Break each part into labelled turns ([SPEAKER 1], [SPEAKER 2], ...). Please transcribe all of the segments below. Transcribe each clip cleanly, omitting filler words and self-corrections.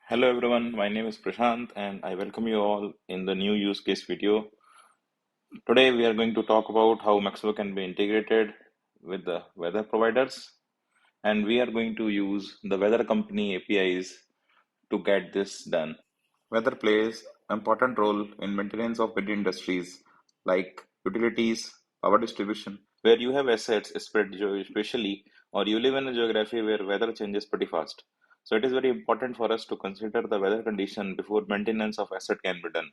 [SPEAKER 1] Hello everyone, my name is Prashant and I welcome you all in the new use case video. Today we are going to talk about how Maximo can be integrated with the weather providers, and we are going to use the weather company APIs to get this done. Weather plays an important role in maintenance of many industries like utilities, power distribution, where you have assets spread geospatially, or you live in a geography where weather changes pretty fast. So it is very important for us to consider the weather condition before maintenance of asset can be done.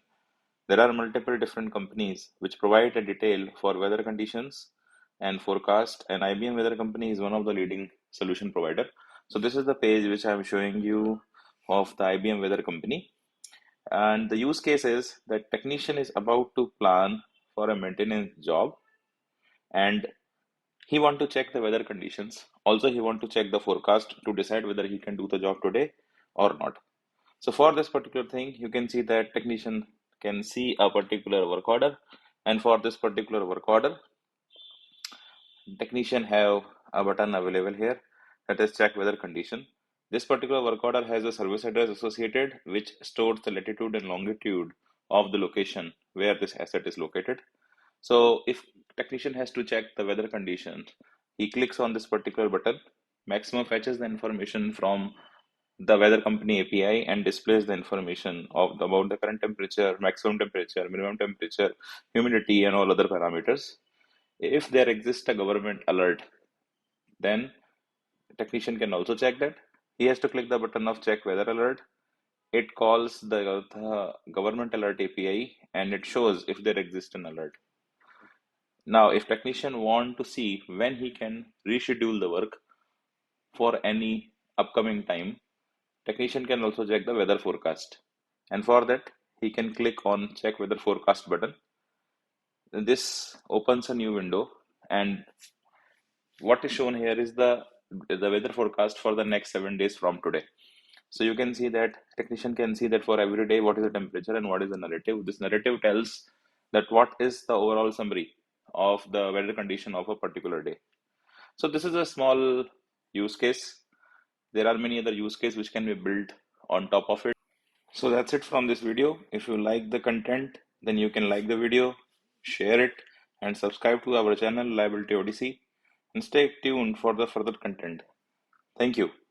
[SPEAKER 1] There are multiple different companies which provide a detail for weather conditions and forecast, and IBM Weather Company is one of the leading solution provider. So this is the page which I am showing you of the IBM Weather Company. And the use case is that technician is about to plan for a maintenance job, and he want to check the weather conditions. Also, he want to check the forecast to decide whether he can do the job today or not. So for this particular thing, you can see that technician can see a particular work order, and for this particular work order, technician have a button available here that is check weather condition. This particular work order has a service address associated which stores the latitude and longitude of the location where this asset is located. So if technician has to check the weather conditions, he clicks on this particular button. Maximo fetches the information from the weather company API and displays the information about the current temperature, maximum temperature, minimum temperature, humidity, and all other parameters. If there exists a government alert, then technician can also check that. He has to click the button of check weather alert. It calls the government alert API and it shows if there exists an alert. Now, if technician want to see when he can reschedule the work for any upcoming time, technician can also check the weather forecast. And for that, he can click on check weather forecast button. This opens a new window, and what is shown here is the weather forecast for the next 7 days from today. So you can see that technician can see that for every day what is the temperature and what is the narrative. This narrative tells that what is the overall summary of the weather condition of a particular day. So this is a small use case. There are many other use cases which can be built on top of it. So that's it from this video. If you like the content, then you can like the video, share it, and subscribe to our channel Liability Odyssey, and stay tuned for the further content. Thank you.